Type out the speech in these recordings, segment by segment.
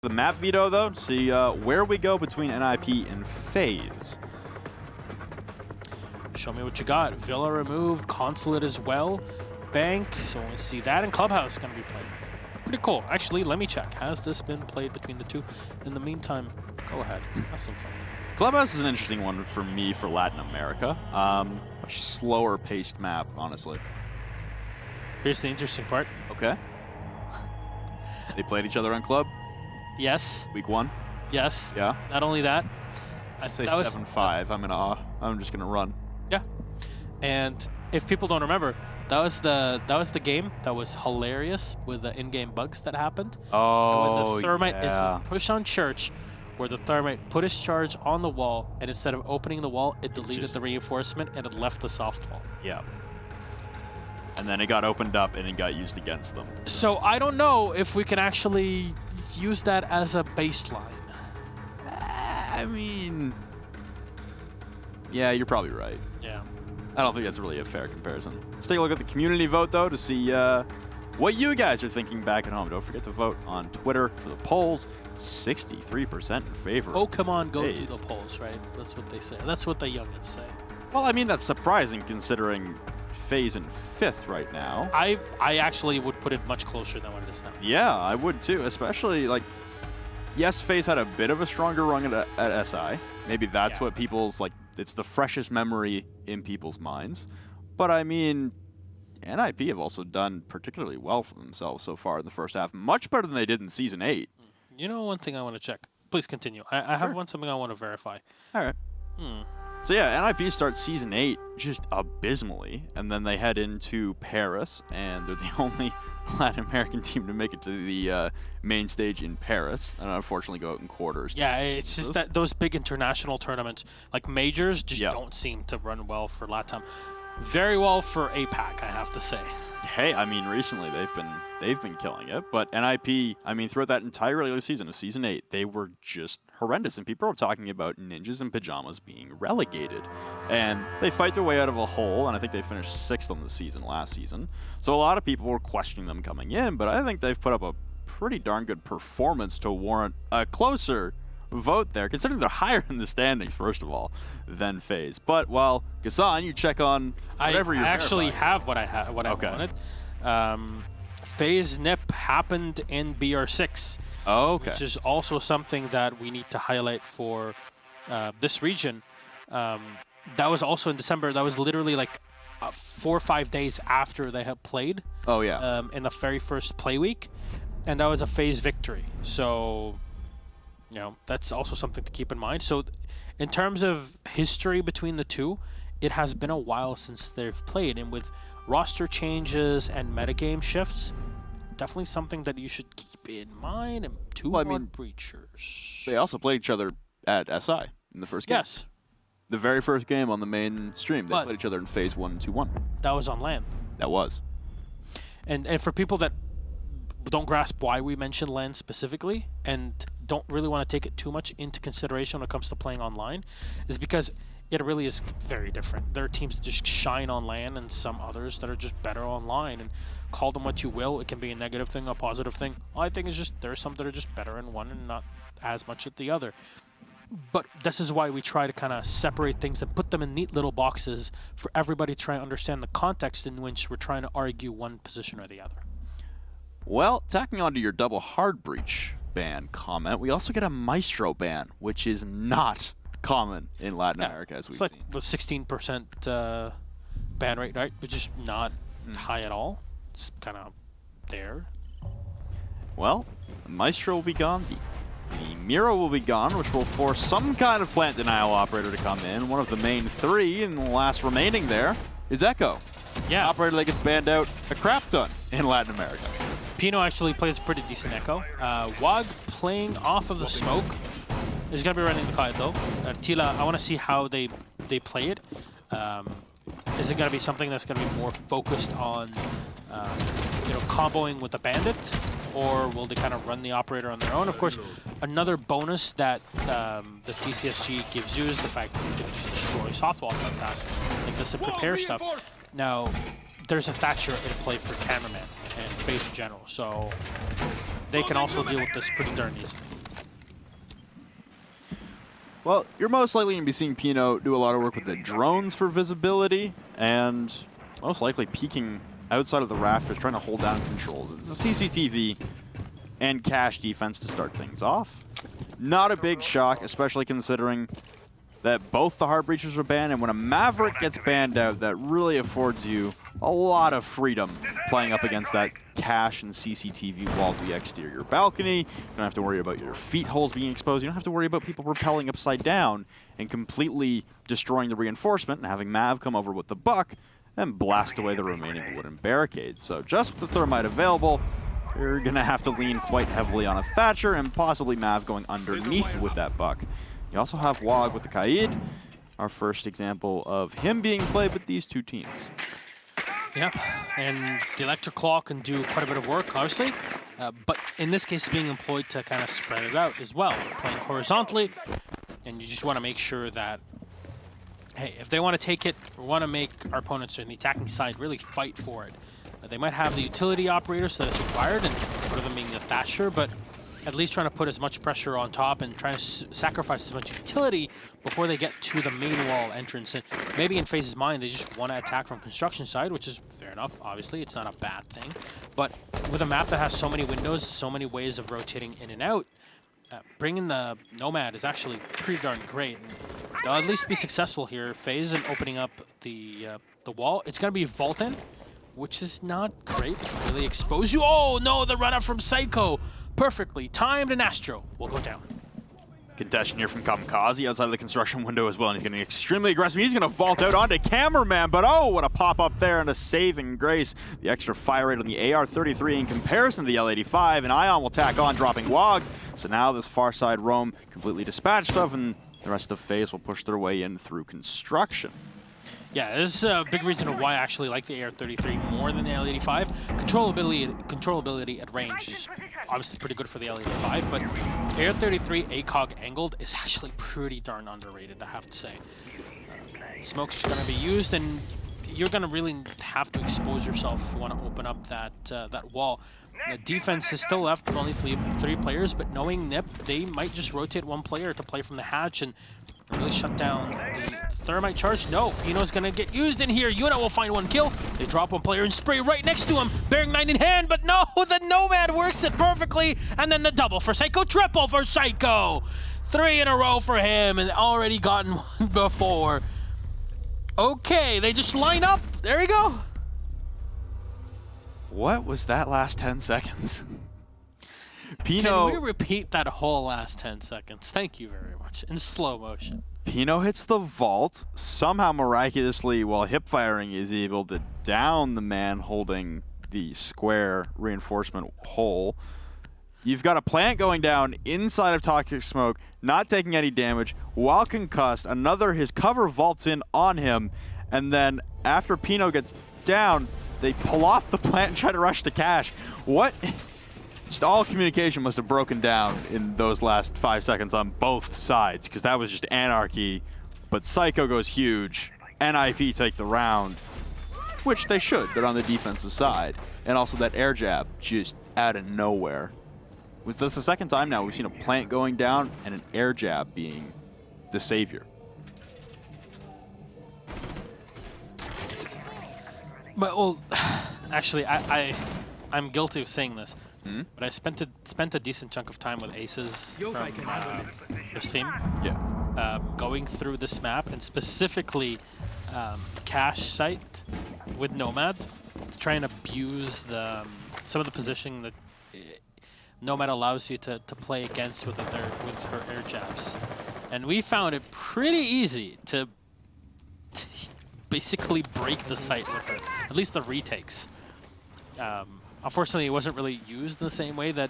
The map veto, though, to see where we go between NIP and FaZe. Show me what you got. Villa removed, Consulate as well. Bank, so we see that, and Clubhouse is going to be played. Pretty cool. Actually, let me check. Has this been played between the two? In the meantime, go ahead. Have some fun. Clubhouse is an interesting one for me for Latin America. Much slower paced map, honestly. Here's the interesting part. Okay. They played each other on Club? Yes. Week 1? Yes. Yeah. Not only that. I'd say 7-5. I'm in awe. I'm just gonna run. Yeah. And if people don't remember, that was the game that was hilarious with the in-game bugs that happened. Oh, with the thermite, yeah. It's push on Church, where the thermite put his charge on the wall, and instead of opening the wall, it deleted the reinforcement and it left the soft wall. Yeah. And then it got opened up and it got used against them. So I don't know if we can actually use that as a baseline. I mean, yeah, you're probably right. Yeah. I don't think that's really a fair comparison. Let's take a look at the community vote, though, to see what you guys are thinking back at home. Don't forget to vote on Twitter for the polls. 63% in favor. Oh, come on, go FaZe. to the polls, right? That's what they say. That's what the youngins say. Well, I mean, that's surprising considering FaZe in 5th right now. I actually would put it much closer than what it is now. Yeah, I would too, especially, like, yes, FaZe had a bit of a stronger run at SI. Maybe that's what people's, like, it's the freshest memory in people's minds. But, I mean, NIP have also done particularly well for themselves so far in the first half. Much better than they did in Season 8. You know one thing I want to check? Please continue. I have something I want to verify. All right. So, yeah, NIP starts Season 8 just abysmally, and then they head into Paris, and they're the only Latin American team to make it to the main stage in Paris, and unfortunately go out in quarters. Yeah, it's just that those big international tournaments, like majors, just don't seem to run well for LATAM. Very well for APAC, I have to say. Hey, I mean, recently they've been killing it, but NIP, I mean, throughout that entire regular season of Season 8, they were just horrendous, and people are talking about Ninjas and Pyjamas being relegated. And they fight their way out of a hole, and I think they finished 6th on the season last season. So a lot of people were questioning them coming in, but I think they've put up a pretty darn good performance to warrant a closer vote there, considering they're higher in the standings, first of all, than FaZe. But while Gassan, you check on whatever you're actually verifying. have what I wanted. FaZe NIP happened in BR6. Oh, okay. Which is also something that we need to highlight for this region. That was also in December. That was literally like 4 or 5 days after they had played. Oh, yeah. In the very first play week. And that was a FaZe victory. So, you know, that's also something to keep in mind. So, in terms of history between the two, it has been a while since they've played. And with roster changes and metagame shifts, definitely something that you should keep in mind. And two more breachers. They also played each other at SI in the first game. Yes. The very first game on the main stream, they played each other in Phase 1 and 2-1. That was on LAN. That was. And for people that don't grasp why we mention LAN specifically and don't really want to take it too much into consideration when it comes to playing online, is because it really is very different. There are teams that just shine on LAN and some others that are just better online. And call them what you will. It can be a negative thing, a positive thing. All I think is just there are some that are just better in one and not as much at the other. But this is why we try to kind of separate things and put them in neat little boxes for everybody to try and understand the context in which we're trying to argue one position or the other. Well, tacking onto your double hard breach ban comment, we also get a Maestro ban, which is not common in Latin America, as we've seen. It's like the 16% ban rate, right? Which is not high at all. It's kind of there. Well, Maestro will be gone. The Miro will be gone, which will force some kind of plant denial operator to come in. One of the main 3, and the last remaining there is Echo. Yeah. An operator that gets banned out a crap ton in Latin America. Pino actually plays a pretty decent Echo. Wag playing off of the smoke. He's going to be running the kite though. Tila, I want to see how they play it. Is it going to be something that's going to be more focused on comboing with the bandit, or will they kind of run the operator on their own? Of course, another bonus that the TCSG gives you is the fact that you can just destroy softwall past like this and prepare stuff. Now, there's a Thatcher in play for Cameraman and FaZe in general, so they can also deal with this pretty darn easily. Well, you're most likely going to be seeing Pino do a lot of work with the drones for visibility, and most likely peeking outside of the rafters, trying to hold down controls. It's a CCTV and cache defense to start things off. Not a big shock, especially considering that both the Heart Breachers are banned, and when a Maverick gets banned out, that really affords you a lot of freedom playing up against that cache and CCTV wall to the exterior balcony. You don't have to worry about your feet holes being exposed. You don't have to worry about people rappelling upside down and completely destroying the reinforcement and having Mav come over with the buck and blast away the remaining wooden barricades. So just with the thermite available, you're going to have to lean quite heavily on a Thatcher and possibly Mav going underneath with that buck. You also have Wog with the Kaid, our first example of him being played with these two teams. Yeah, and the Electric Claw can do quite a bit of work, obviously, but in this case, being employed to kind of spread it out as well. You're playing horizontally, and you just want to make sure that, hey, if they want to take it, or want to make our opponents on the attacking side really fight for it, they might have the utility operators that it's required, and one of them being the Thatcher, but at least trying to put as much pressure on top and trying to sacrifice as much utility before they get to the main wall entrance. And maybe in FaZe's mind, they just want to attack from construction side, which is fair enough, obviously. It's not a bad thing. But with a map that has so many windows, so many ways of rotating in and out, bringing the Nomad is actually pretty darn great. And they'll at least be successful here. FaZe and opening up the wall. It's going to be Vault-in, which is not great. Really expose you. Oh, no, the run-up from Psycho. Perfectly timed, and Astro will go down. Contention here from Kamikaze outside of the construction window as well, and he's getting extremely aggressive. He's going to vault out onto Cameraman, but oh, what a pop-up there and a saving grace. The extra fire rate on the AR-33 in comparison to the L-85, and Ion will tack on, dropping Wog. So now this far side roam completely dispatched of, and the rest of FaZe will push their way in through construction. Yeah, this is a big reason why I actually like the AR-33 more than the L-85. Controllability at range is obviously pretty good for the L-85, but AR-33 ACOG angled is actually pretty darn underrated, I have to say. Smoke's going to be used, and you're going to really have to expose yourself if you want to open up that wall. The defense is still left with only three players, but knowing Nip, they might just rotate one player to play from the hatch and really shut down the thermite charge. No, Pino's gonna get used in here. Yuna will find one kill. They drop one player and spray right next to him, bearing 9 in hand, but no, the Nomad works it perfectly, and then the double for Psycho, triple for Psycho. 3 in a row for him, and already gotten one before. Okay, they just line up. There you go. What was that last 10 seconds? Pino, can we repeat that whole last 10 seconds? Thank you very much. In slow motion. Pino hits the vault. Somehow, miraculously, while hip firing, is able to down the man holding the square reinforcement hole. You've got a plant going down inside of Toxic Smoke, not taking any damage, while concussed. His cover vaults in on him, and then after Pino gets down, they pull off the plant and try to rush to cache. What? Just all communication must have broken down in those last 5 seconds on both sides, because that was just anarchy. But Psycho goes huge. NIP take the round, which they should. They're on the defensive side. And also that air jab just out of nowhere. Was this the second time now we've seen a plant going down and an air jab being the savior? But, well, actually, I'm guilty of saying this. But I spent a decent chunk of time with Aces from the stream. Yeah. Going through this map, and specifically cache site with Nomad, to try and abuse some of the positioning that Nomad allows you to play against with her air jabs. And we found it pretty easy to basically break the site with her, at least the retakes. Unfortunately, it wasn't really used in the same way that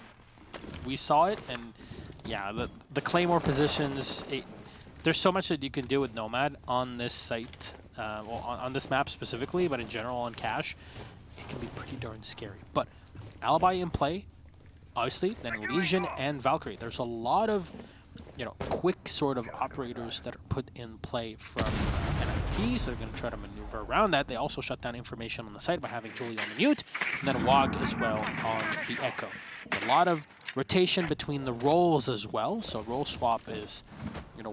we saw it, and yeah, the Claymore positions, there's so much that you can do with Nomad on this site, well, on this map specifically, but in general on cache, it can be pretty darn scary. But Alibi in play, obviously, then Legion and Valkyrie. There's a lot of, quick sort of operators that are put in play from NIP, so they're going to try to maneuver around that. They also shut down information on the site by having Julie on the mute, and then Wog as well on the Echo. A lot of rotation between the roles as well. So role swap is,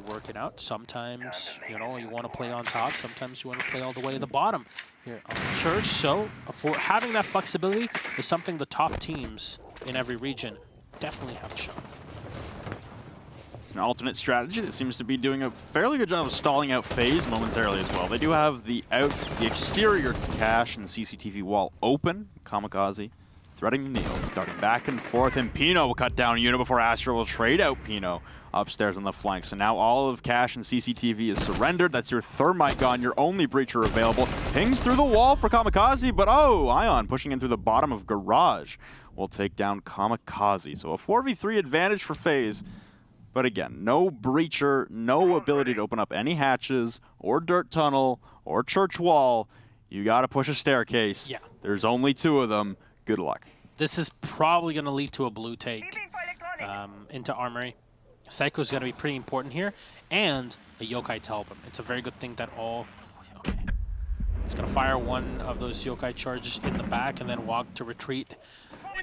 working out. Sometimes, you want to play on top. Sometimes you want to play all the way at the bottom here on the Church. So for having that flexibility is something the top teams in every region definitely have shown. It's an alternate strategy that seems to be doing a fairly good job of stalling out FaZe momentarily as well. They do have the exterior cache and CCTV wall open. Kamikaze threading Neo, darting back and forth, and Pino will cut down Una before Astro will trade out Pino upstairs on the flank. So now all of cache and CCTV is surrendered. That's your Thermite gone, your only breacher available. Pings through the wall for Kamikaze, but Ion pushing in through the bottom of Garage will take down Kamikaze. So a 4v3 advantage for FaZe. But again, no breacher, no ability to open up any hatches or dirt tunnel or church wall. You got to push a staircase. Yeah. There's only 2 of them. Good luck. This is probably going to lead to a blue take into Armory. Psycho's going to be pretty important here, and a Yokai to help him. It's a very good thing that okay. He's going to fire one of those Yokai charges in the back and then walk to retreat.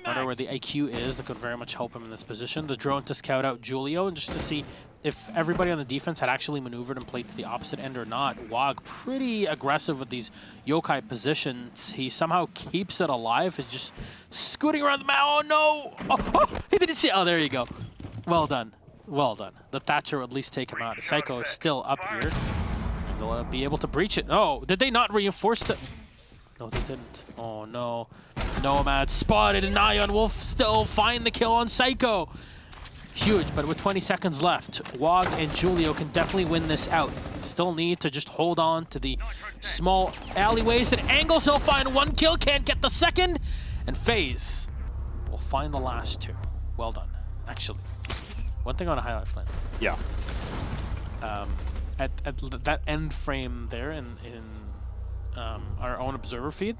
Wonder where the IQ is. That could very much help him in this position. The drone to scout out Julio, and just to see if everybody on the defense had actually maneuvered and played to the opposite end or not. Wog pretty aggressive with these Yokai positions. He somehow keeps it alive. He's just scooting around the map. Oh no! He didn't see. Oh, there you go. Well done. Well done. The Thatcher will at least take him out. Psycho is still up here. And they'll be able to breach it. Oh, did they not reinforce the... No, they didn't. Oh no. Nomad spotted, and Ion will still find the kill on Psycho. Huge, but with 20 seconds left, Wog and Julio can definitely win this out. Still need to just hold on to the small alleyways and angles. He'll find 1 kill, can't get the second, and FaZe will find the last 2. Well done. Actually, one thing on a highlight flame. Yeah. At that end frame there in our own observer feed,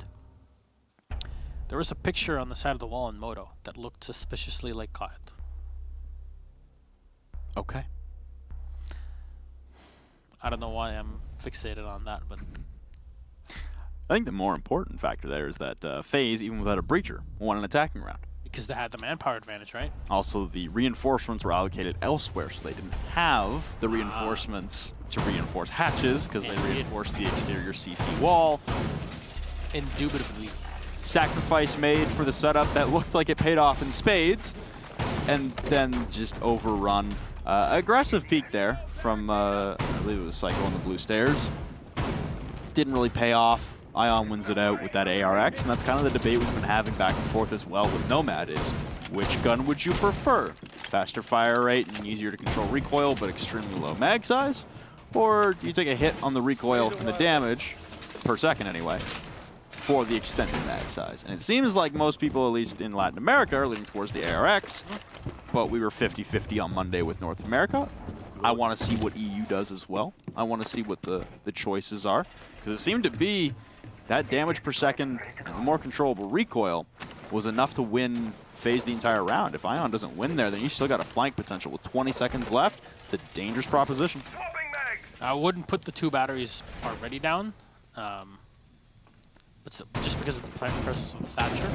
there was a picture on the side of the wall in Moto that looked suspiciously like Kyle. Okay. I don't know why I'm fixated on that, but... I think the more important factor there is that FaZe, even without a breacher, won an attacking round. Because they had the manpower advantage, right? Also, the reinforcements were allocated elsewhere, so they didn't have the reinforcements to reinforce hatches, because they reinforced the exterior CC wall. Indubitably. Sacrifice made for the setup that looked like it paid off in spades, and then just overrun. Aggressive peek there from, I believe it was Psycho on the blue stairs. Didn't really pay off. Ion wins it out with that ARX, and that's kind of the debate we've been having back and forth as well with Nomad is, which gun would you prefer? Faster fire rate and easier to control recoil, but extremely low mag size? Or do you take a hit on the recoil and the damage, per second anyway, for the extended mag size? And it seems like most people, at least in Latin America, are leaning towards the ARX, but we were 50-50 on Monday with North America. I want to see what EU does as well. I want to see what the choices are, because it seemed to be that damage per second and the more controllable recoil was enough to win FaZe the entire round. If Ion doesn't win there, then you still got a flank potential. With 20 seconds left, it's a dangerous proposition. I wouldn't put the 2 batteries already down, but just because of the presence of Thatcher.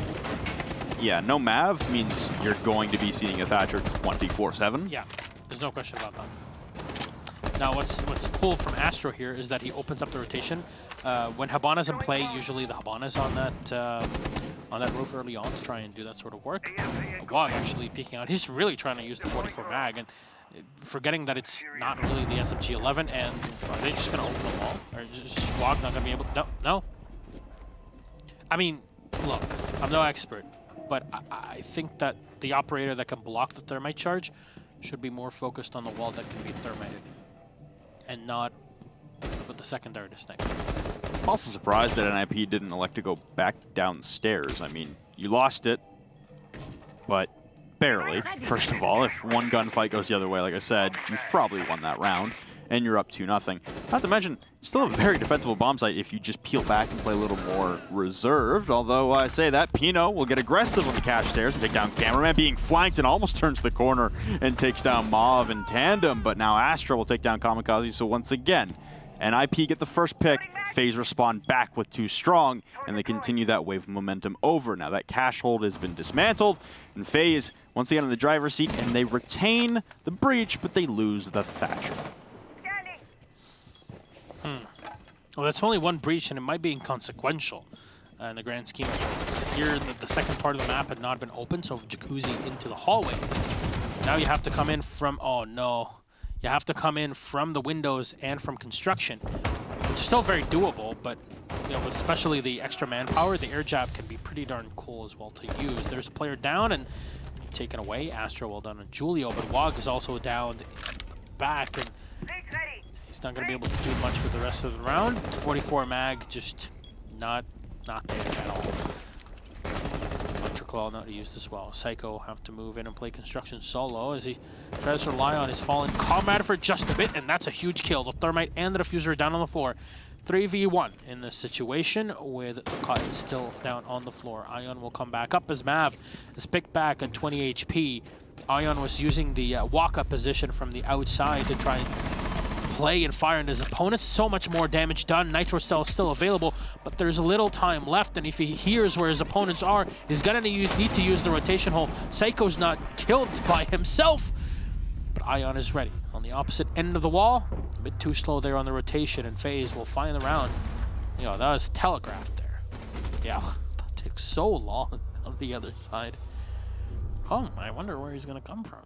Yeah, no Mav means you're going to be seeing a Thatcher 24/7. Yeah, there's no question about that. Now, what's cool from Astro here is that he opens up the rotation. When Habana's in play, usually the Habana's on that roof early on to try and do that sort of work. Wog actually peeking out. He's really trying to use the 44 mag and forgetting that it's not really the SMG-11. And are they just going to open the wall? Or is just Wog not going to be able to? No. I mean, look, I'm no expert, but I think that the operator that can block the thermite charge should be more focused on the wall that can be thermited, and not with the secondary distinct. I'm also surprised that NIP didn't elect to go back downstairs. I mean, you lost it, but barely. First of all, if one gunfight goes the other way, like I said, you've probably won that round, and you're up 2-0. Not to mention, still a very defensible bomb site if you just peel back and play a little more reserved. Although I say that, Pino will get aggressive on the cache stairs and take down Cameraman, being flanked and almost turns the corner and takes down Mauve in tandem. But now Astra will take down Kamikaze, so once again, And IP get the first pick. FaZe respond back with 2 strong, and they continue that wave of momentum over. Now that cash hold has been dismantled, and FaZe once again in the driver's seat, and they retain the breach, but they lose the Thatcher. Well, that's only 1 breach, and it might be inconsequential in the grand scheme of things. Here, the second part of the map had not been open, so Jacuzzi into the hallway. Now you have to come in from, oh no. You have to come in from the windows and from construction. It's still very doable, but you know, with especially the extra manpower, the air jab can be pretty darn cool as well to use. There's a player down and taken away. Astro well done on Julio, but Wog is also down back, and he's not going to be able to do much with the rest of the round. 44 mag, just not there at all. Claw not used as well. Psycho have to move in and play construction solo as he tries to rely on his fallen comrade for just a bit, and that's a huge kill. The Thermite and the Diffuser are down on the floor. 3v1 in this situation with the Cotton still down on the floor. Ion will come back up as Mav is picked back at 20 HP. Ion was using the walk-up position from the outside to try and play and fire into his opponents. So much more damage done. Nitro Cell is still available, but there's a little time left, and if he hears where his opponents are, he's gonna need to use the rotation hole. Psycho's not killed by himself, but Ion is ready. On the opposite end of the wall, a bit too slow there on the rotation, and FaZe will find the round. You know, that was telegraphed there. Yeah, that took so long on the other side. Oh, I wonder where he's gonna come from.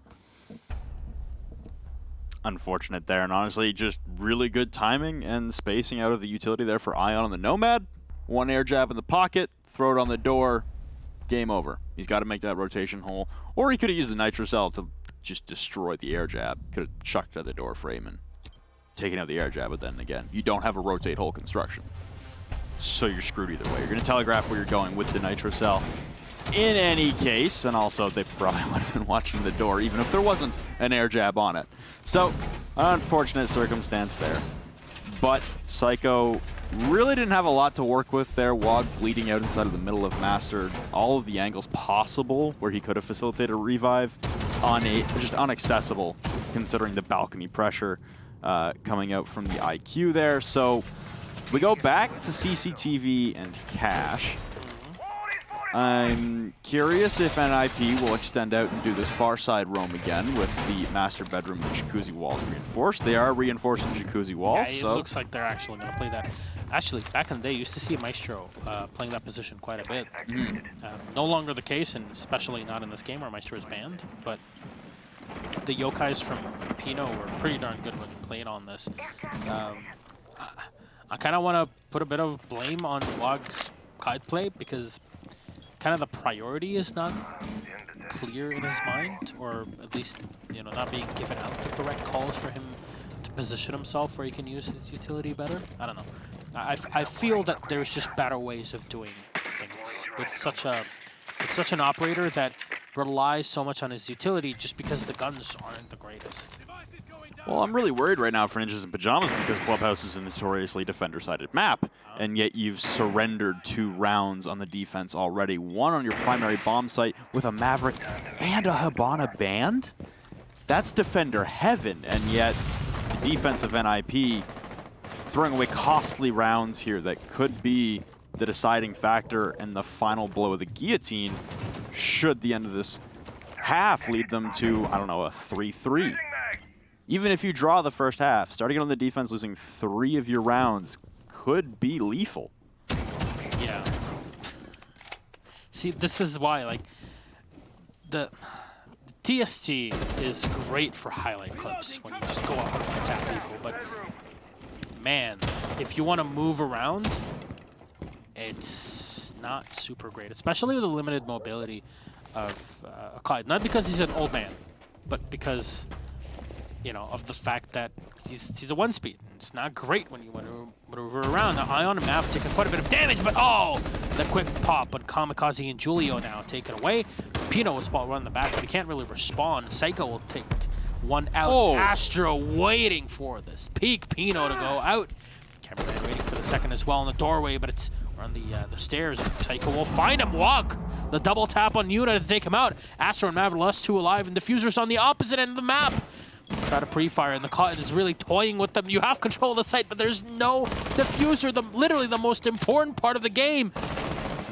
Unfortunate there, and honestly, just really good timing and spacing out of the utility there for Ion on the Nomad. 1 air jab in the pocket, throw it on the door, game over. He's got to make that rotation hole, or he could have used the Nitro Cell to just destroy the air jab. Could have chucked it at the door frame and taken out the air jab, but then again, you don't have a rotate hole construction. So you're screwed either way. You're going to telegraph where you're going with the Nitro Cell. In any case, and also they probably would have been watching the door even if there wasn't an air jab on it. So, unfortunate circumstance there. But Psycho really didn't have a lot to work with there. Wog bleeding out inside of the middle of Master. All of the angles possible where he could have facilitated a revive. Just unaccessible considering the balcony pressure coming out from the IQ there. So, we go back to CCTV and Cash. I'm curious if NIP will extend out and do this far side roam again with the master bedroom and jacuzzi walls reinforced. They are reinforcing jacuzzi walls. Yeah, it looks like they're actually going to play that. Actually, back in the day, you used to see Maestro playing that position quite a bit. No longer the case, and especially not in this game where Maestro is banned. But the yokais from Pino were pretty darn good when he played on this. I kind of want to put a bit of blame on Wog's kite play because kind of the priority is not clear in his mind, or at least, you know, not being given out the correct calls for him to position himself where he can use his utility better. I don't know. I feel that there's just better ways of doing things with such an operator that relies so much on his utility just because the guns aren't the greatest. Well, I'm really worried right now for Ninjas in Pyjamas because Clubhouse is a notoriously defender-sided map, and yet you've surrendered 2 rounds on the defense already. 1 on your primary bomb site with a Maverick and a Hibana banned? That's defender heaven, and yet the defense of NIP throwing away costly rounds here that could be the deciding factor and the final blow of the guillotine should the end of this half lead them to, I don't know, a 3-3. Even if you draw the first half, starting on the defense, losing 3 of your rounds could be lethal. Yeah. See, this is why, like, the TSG is great for highlight clips when you just go up and tap people, but man, if you want to move around, it's not super great, especially with the limited mobility of Clyde. Not because he's an old man, but because, you know, of the fact that he's a 1-speed. It's not great when you want to maneuver around. Now, Ion and Mav taking quite a bit of damage, but oh! The quick pop on Kamikaze and Julio now taken away. Pino will spot run in the back, but he can't really respond. Psycho will take one out. Oh. Astro waiting for this peak Pino to go out. Cameraman waiting for the second as well in the doorway, but it's on the stairs. Psycho will find him. Walk! The double tap on Yuna to take him out. Astro and Mav are less 2 alive, and Diffuser's on the opposite end of the map. Try to pre-fire, and the Cotton is really toying with them. You have control of the site, but there's no diffuser, literally the most important part of the game.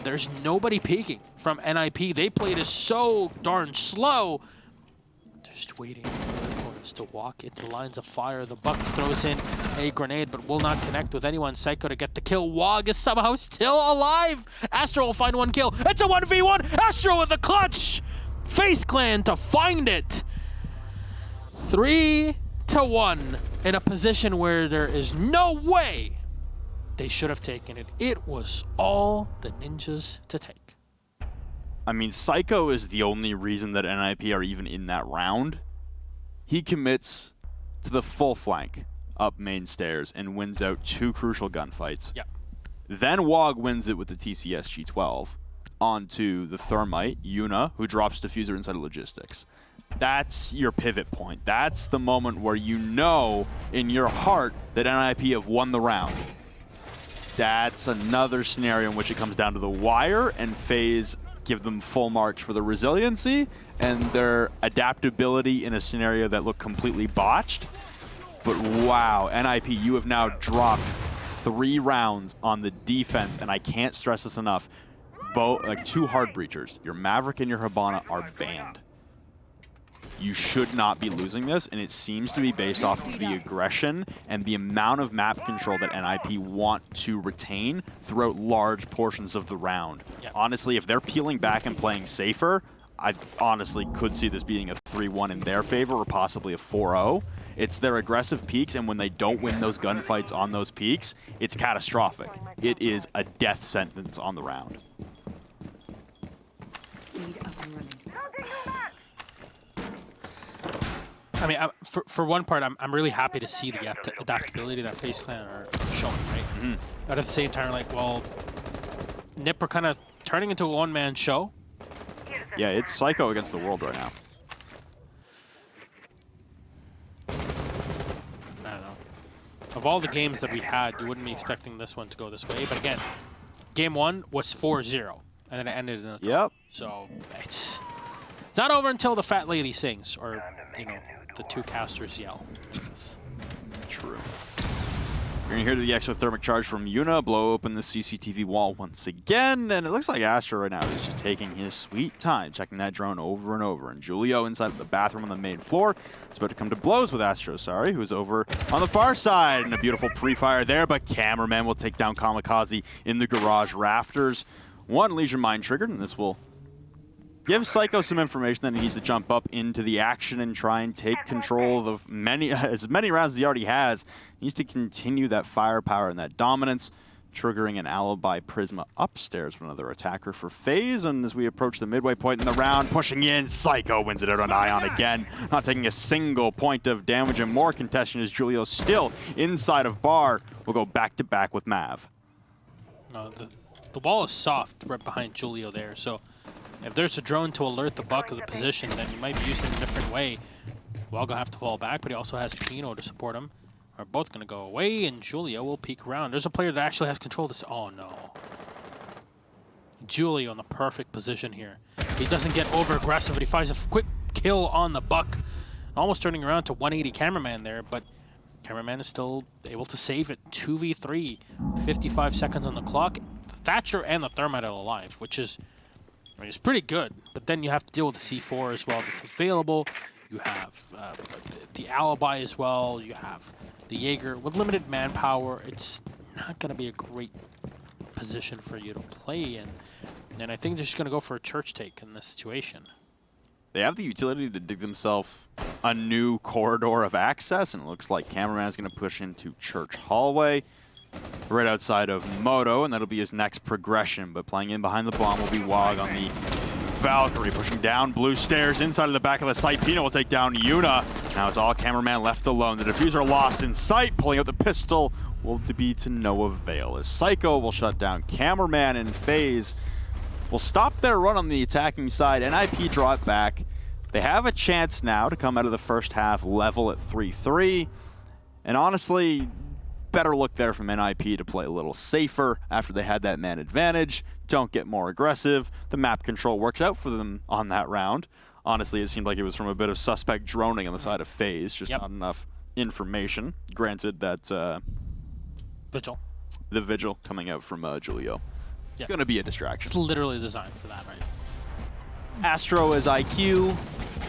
There's nobody peeking from NIP. They played it so darn slow. They're just waiting for their opponents to walk into lines of fire. The Bucks throws in a grenade, but will not connect with anyone. Psycho to get the kill. Wog is somehow still alive. Astro will find one kill. It's a 1v1. Astro with the clutch. FaZe Clan to find it. 3-1 in a position where there is no way they should have taken it. It was all the Ninjas to take. I mean, Psycho is the only reason that NIP are even in that round. He commits to the full flank up main stairs and wins out 2 crucial gunfights. Yep. Then Wog wins it with the TCS G12 onto the Thermite, Yuna, who drops Diffuser inside of Logistics. That's your pivot point. That's the moment where you know in your heart that NIP have won the round. That's another scenario in which it comes down to the wire, and FaZe give them full marks for their resiliency and their adaptability in a scenario that looked completely botched. But wow, NIP, you have now dropped 3 rounds on the defense, and I can't stress this enough. Like 2 hard breachers, your Maverick and your Hibana, are banned. You should not be losing this, and it seems to be based off of the aggression and the amount of map control that NIP want to retain throughout large portions of the round. Yep. Honestly, if they're peeling back and playing safer, I honestly could see this being a 3-1 in their favor or possibly a 4-0. It's their aggressive peaks, and when they don't win those gunfights on those peaks, it's catastrophic. It is a death sentence on the round. I mean, for one part, I'm really happy to see the adaptability that FaZe Clan are showing, right? Mm-hmm. But at the same time, like, well, NIP are kind of turning into a one-man show. Yeah, it's Psycho against the world right now. I don't know. Of all the games that we had, you wouldn't be expecting this one to go this way. But again, game 1 was 4-0, and then it ended in a draw. Yep. So it's not over until the fat lady sings, or, you know, the 2 casters yell. True. You're going to hear the exothermic charge from Yuna blow open the CCTV wall once again, and it looks like Astro right now is just taking his sweet time, checking that drone over and over. And Julio inside of the bathroom on the main floor is about to come to blows with Astro, who's over on the far side. And a beautiful pre-fire there, but Cameraman will take down Kamikaze in the garage rafters. 1 Leisure Mind triggered, and this will give Psycho some information that he needs to jump up into the action and try and take control of as many rounds as he already has. He needs to continue that firepower and that dominance, triggering an alibi Prisma upstairs with another attacker for FaZe. And as we approach the midway point in the round, pushing in, Psycho wins it out on Ion again, not taking a single point of damage, and more contestation as Julio still inside of bar. We'll go back-to-back with Mav. No, the wall is soft right behind Julio there, so if there's a drone to alert the Buck of the position, then he might be used in a different way. Well, gonna have to fall back, but he also has Pino to support him. Are both gonna go away, and Julio will peek around. There's a player that actually has control of this. Oh no. Julio in the perfect position here. He doesn't get over aggressive, but he finds a quick kill on the Buck. Almost turning around to 180 Cameraman there, but Cameraman is still able to save it. 2v3, 55 seconds on the clock. Thatcher and the Thermite are alive, which is, I mean, it's pretty good, but then you have to deal with the C4 as well that's available. You have the alibi as well. You have the Jaeger. With limited manpower, it's not going to be a great position for you to play in. And I think they're just going to go for a church take in this situation. They have the utility to dig themselves a new corridor of access, and it looks like Cameraman is going to push into Church Hallway, right outside of Moto, and that'll be his next progression. But playing in behind the bomb will be Wog on the Valkyrie, pushing down blue stairs inside of the back of the site. Pino will take down Yuna. Now it's all Cameraman left alone. The diffuser lost in sight, pulling out the pistol will be to no avail, as Psycho will shut down Cameraman, and FaZe will stop their run on the attacking side. NIP draw it back. They have a chance now to come out of the first half level at 3-3, and honestly, better look there from NIP to play a little safer after they had that man advantage. Don't get more aggressive. The map control works out for them on that round. Honestly, it seemed like it was from a bit of suspect droning on the side of FaZe, just Yep. not enough information. Granted that Vigil. the Vigil coming out from Julio. Yeah. Going to be a distraction. It's literally designed for that, right? Astro is IQ,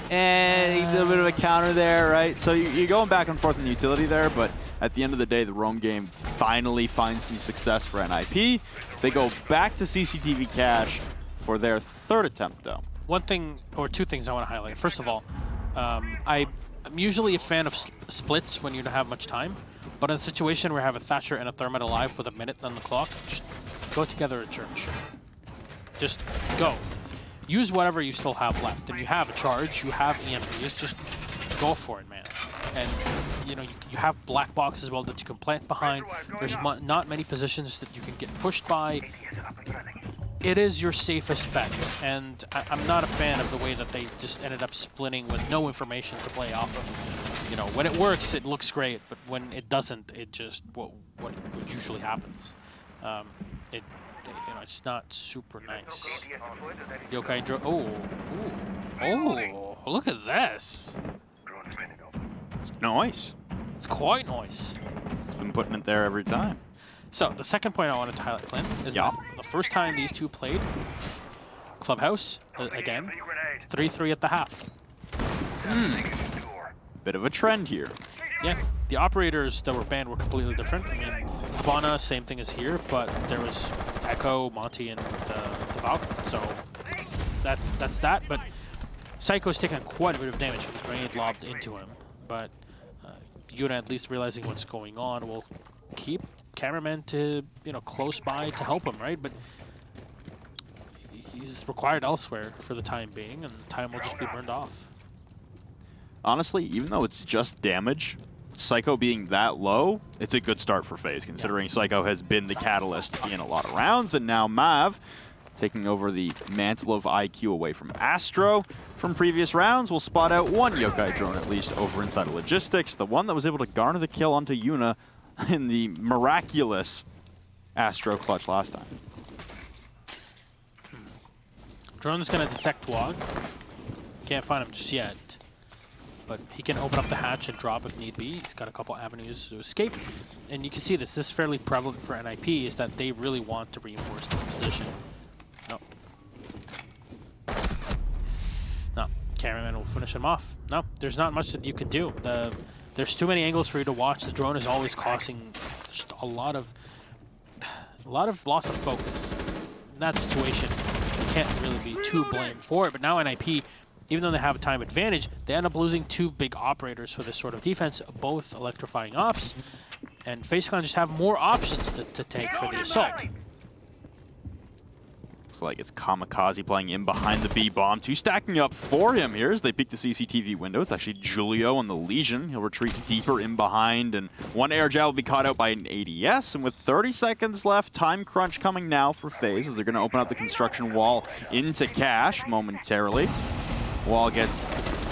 and a little bit of a counter there, right? So you're going back and forth in utility there, but at the end of the day, the roam game finally finds some success for NIP. They go back to CCTV Cash for their third attempt, though. One thing, or two things I want to highlight. First of all, I'm usually a fan of splits when you don't have much time, but in a situation where I have a Thatcher and a Thermite alive with a minute on the clock, just go together at church. Just go. Use whatever you still have left. And you have a charge, you have EMPs, just go for it, man. And you know, you have black box as well that you can plant behind. There's not many positions that you can get pushed by. It is your safest bet, and I'm not a fan of the way that they just ended up splitting with no information to play off of. You know, when it works, it looks great, but when it doesn't, it just what usually happens. You know, it's not super nice. Yokai oh, look at this. It's nice. It's quite nice. It's been putting it there every time. So, the second point I wanted to highlight, Clint, is that the first time these two played, Clubhouse, again, 3-3 at the half. Bit of a trend here. Yeah, the operators that were banned were completely different. I mean, Habana, same thing as here, but there was Echo, Monty, and the Valk, so that's that. But Psycho's taken quite a bit of damage from the grenade lobbed into him, but Yuna, at least realizing what's going on, will keep cameraman to, you know, close by to help him, right? But he's required elsewhere for the time being, and time will just be burned off. Honestly, even though it's just damage, Psycho being that low, it's a good start for FaZe, considering Psycho has been the catalyst in a lot of rounds, and now Mav taking over the mantle of IQ away from Astro. From previous rounds, we'll spot out one Yokai drone at least over inside of Logistics, the one that was able to garner the kill onto Yuna in the miraculous Astro clutch last time. Drone's gonna detect Wog. Can't find him just yet, but he can open up the hatch and drop if need be. He's got a couple avenues to escape, and you can see this. This is fairly prevalent for NIP, is that they really want to reinforce this position. No, cameraman will finish him off. No, there's not much that you can do. There's too many angles for you to watch. The drone is always causing just a lot of loss of focus. In that situation, you can't really be too blamed for it. But now NIP, even though they have a time advantage, they end up losing two big operators for this sort of defense, both electrifying ops, and FaZe Clan just have more options to take for the assault. Looks like it's Kamikaze playing in behind the B bomb. Two stacking up for him here as they peek the CCTV window. It's actually Julio on the Legion. He'll retreat deeper in behind, and one air jab will be caught out by an ADS. And with 30 seconds left, time crunch coming now for FaZe as they're going to open up the construction wall into Cash momentarily. Wall gets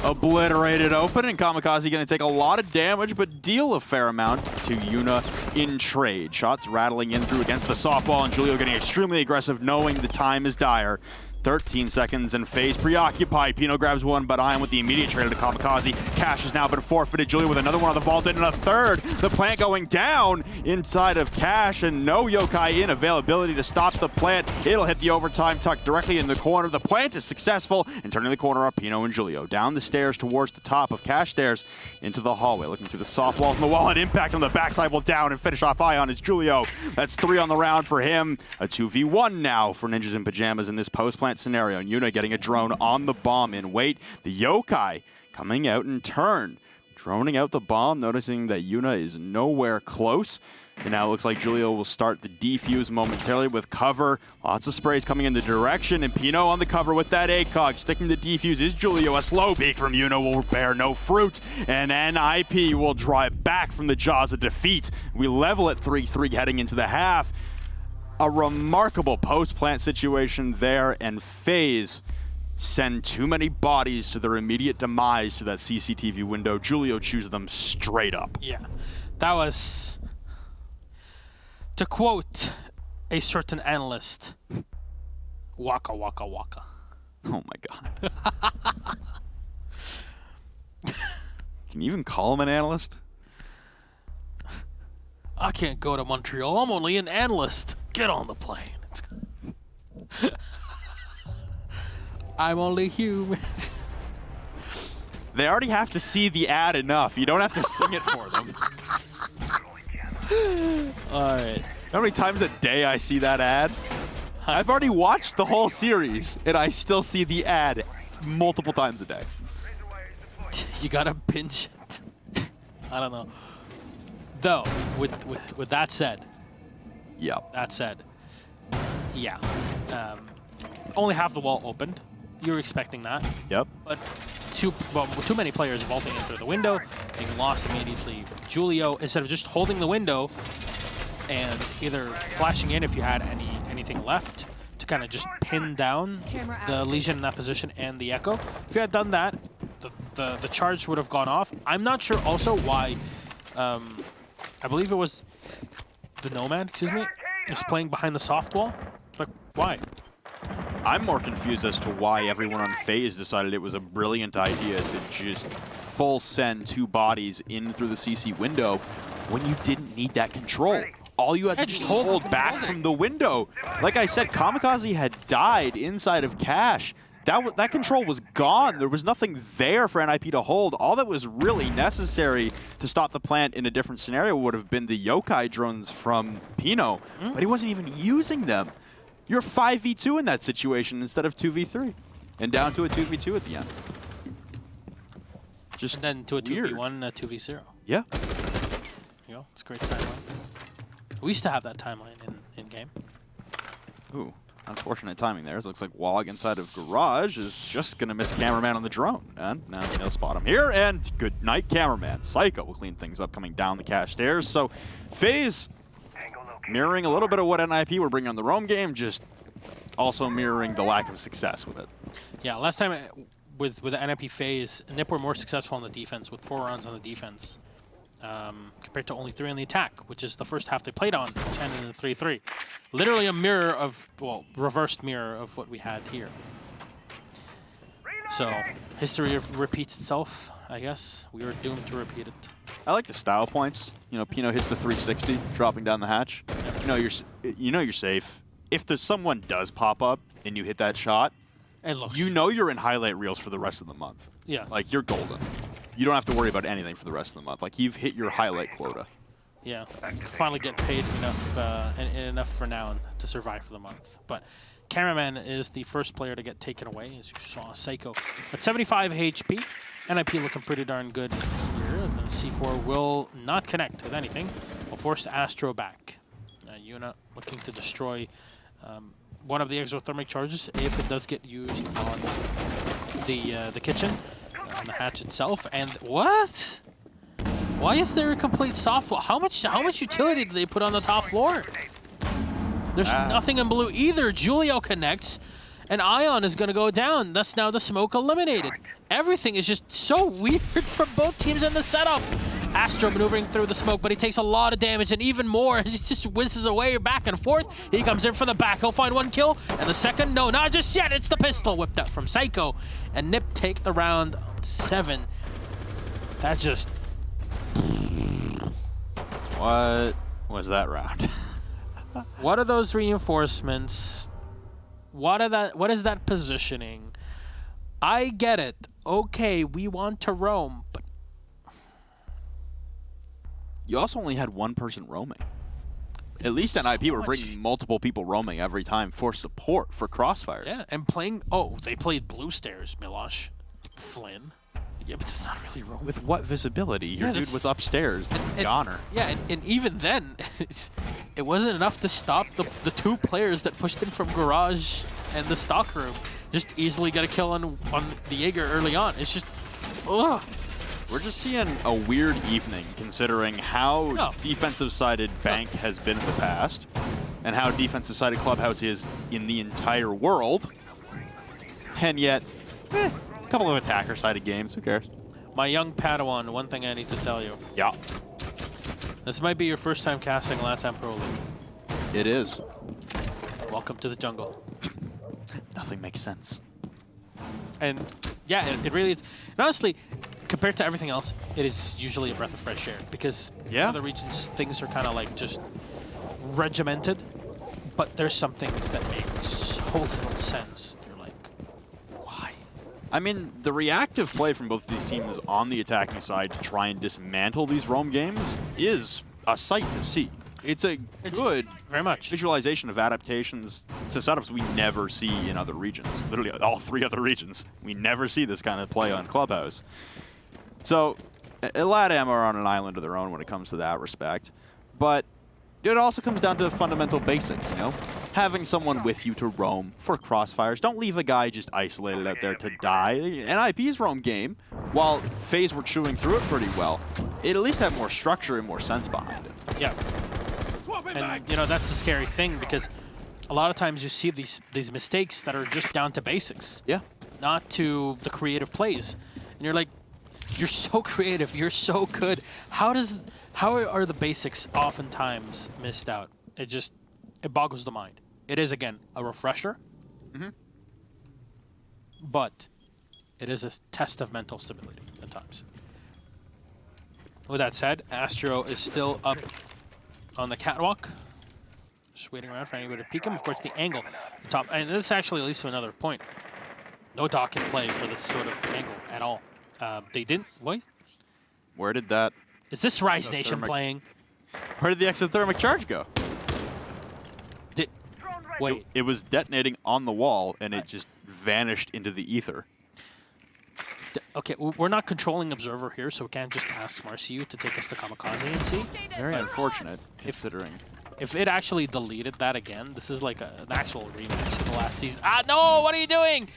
obliterated open, and Kamikaze going to take a lot of damage, but deal a fair amount to Yuna in trade. Shots rattling in through against the softball, and Julio getting extremely aggressive, knowing the time is dire. 13 seconds and FaZe preoccupied. Pino grabs one, but Ion with the immediate trade to Kamikaze. Cash has now been forfeited. Julio with another one on the vault and a third. The plant going down inside of Cash, and no Yokai in availability to stop the plant. It'll hit the overtime tuck directly in the corner. The plant is successful, and turning the corner up, Pino and Julio down the stairs towards the top of Cash stairs into the hallway, looking through the soft walls, and the wall and impact on the backside will down and finish off Ion is Julio. That's 3 on the round for him. A 2v1 now for Ninjas in Pyjamas in this post-plant scenario. And Yuna getting a drone on the bomb in wait. The Yokai coming out in turn, droning out the bomb, noticing that Yuna is nowhere close. And now it looks like Julio will start the defuse momentarily with cover. Lots of sprays coming in the direction, and Pino on the cover with that ACOG. Sticking the defuse is Julio. A slow peek from Yuna will bear no fruit, and NIP will drive back from the jaws of defeat. We level at 3-3 heading into the half. A remarkable post-plant situation there, and FaZe send too many bodies to their immediate demise to that CCTV window. Julio chews them straight up. Yeah, that was, to quote a certain analyst, waka waka waka. Oh my god. Can you even call him an analyst? I can't go to Montreal. I'm only an analyst. Get on the plane. I'm only human. They already have to see the ad enough. You don't have to sing it for them. All right. How many times a day I see that ad? I've already watched the whole series, and I still see the ad multiple times a day. You gotta binge it. I don't know. Though, with that said, Yep. yeah, only half the wall opened. You were expecting that, Yep. but too many players vaulting in through the window, being lost immediately. Julio, instead of just holding the window and either flashing in if you had anything left to kind of just pin down the Legion in that position and the Echo. If you had done that, the charge would have gone off. I'm not sure also why. I believe it was the Nomad, excuse me, was playing behind the soft wall. Like, why? I'm more confused as to why everyone on FaZe decided it was a brilliant idea to just full send 2 bodies in through the CC window when you didn't need that control. All you had to just hold back from the window. Like I said, Kamikaze had died inside of Cash. That control was gone. There was nothing there for NIP to hold. All that was really necessary to stop the plant in a different scenario would have been the yokai drones from Pino, but he wasn't even using them. You're 5v2 in that situation instead of 2v3, and down to a 2v2 at the end. Just and then to a weird. 2v1, 2v0. Yeah. There you go. It's a great timeline. We used to have that timeline in game. Ooh. Unfortunate timing there. It looks like Wog inside of Garage is just going to miss Cameraman on the drone. And now they'll spot him here. And good night, Cameraman. Psycho will clean things up coming down the cache stairs. So FaZe mirroring a little bit of what NIP were bringing on the roam game, just also mirroring the lack of success with it. Yeah, last time with the NIP FaZe, NIP were more successful on the defense with 4 rounds on the defense. Compared to only 3 on the attack, which is the first half they played on, which ended in 3-3. Literally a mirror of, well, reversed mirror of what we had here. So, history repeats itself, I guess. We are doomed to repeat it. I like the style points. You know, Pino hits the 360, dropping down the hatch. You know you're safe. If there's someone does pop up and you hit that shot, It looks. you know you're in highlight reels for the rest of the month. Yes. Like, you're golden. You don't have to worry about anything for the rest of the month. Like, you've hit your highlight quota. Yeah, finally get paid enough for now to survive for the month. But Cameraman is the first player to get taken away, as you saw. Psycho at 75 HP. NIP looking pretty darn good here. And then C4 will not connect with anything. Will force Astro back. Yuna looking to destroy one of the exothermic charges if it does get used on the kitchen, on the hatch itself. And what? Why is there a complete soft wall? How much utility did they put on the top floor? There's nothing in blue either. Julio connects, and Ion is going to go down. Thus now the smoke eliminated. Everything is just so weird from both teams in the setup. Astro maneuvering through the smoke, but he takes a lot of damage, and even more as he just whizzes away back and forth. He comes in from the back. He'll find 1 kill, and the second, no, not just yet. It's the pistol whipped up from Psycho, and Nip take the round on 7. That just... What was that round? What are those reinforcements? What is that positioning? I get it. Okay, we want to roam, but You also only had 1 person roaming. At least NIP were bringing multiple people roaming every time for support for crossfires. yeah, and playing. Oh, they played blue stairs, Milosh, Flynn. Yeah, but it's not really roaming. With what visibility? Your dude was upstairs, goner. Yeah, and even then, it wasn't enough to stop the 2 players that pushed in from Garage and the stock room. Just easily got a kill on the Jaeger early on. It's just, ugh. We're just seeing a weird evening considering how defensive-sided Bank has been in the past and how defensive-sided Clubhouse is in the entire world. And yet, a couple of attacker-sided games. Who cares? My young Padawan, one thing I need to tell you. Yeah. This might be your first time casting LATAM Pro League. It is. Welcome to the jungle. Nothing makes sense. And yeah, it really is. And honestly, compared to everything else, it is usually a breath of fresh air because in other regions things are kind of like just regimented, but there's some things that make so little sense. You're like, why? I mean, the reactive play from both these teams on the attacking side to try and dismantle these roam games is a sight to see. It's a good very much visualization of adaptations to setups we never see in other regions. Literally all 3 other regions. We never see this kind of play on Clubhouse. So, LATAM are on an island of their own when it comes to that respect. But it also comes down to fundamental basics, you know? Having someone with you to roam for crossfires. Don't leave a guy just isolated out there to die. NIP's roam game, while FaZe were chewing through it pretty well, it at least had more structure and more sense behind it. Yeah. And, you know, that's a scary thing because a lot of times you see these mistakes that are just down to basics. Yeah. Not to the creative plays. And you're like, you're so creative, you're so good. How are the basics oftentimes missed out? It boggles the mind. It is, again, a refresher. But it is a test of mental stability at times. With that said, Astro is still up on the catwalk. Just waiting around for anybody to peek him. Of course, the angle top. And this actually leads to another point. No dock in play for this sort of angle at all. They didn't. Wait. Where did that... Is this Rise Nation playing? Where did the exothermic charge go? Wait. It was detonating on the wall, and it just vanished into the ether. Okay, we're not controlling Observer here, so we can't just ask Marciu to take us to Kamikaze and see. Very unfortunate, considering. If it actually deleted that again, this is like an actual remix of the last season. Ah, no! What are you doing?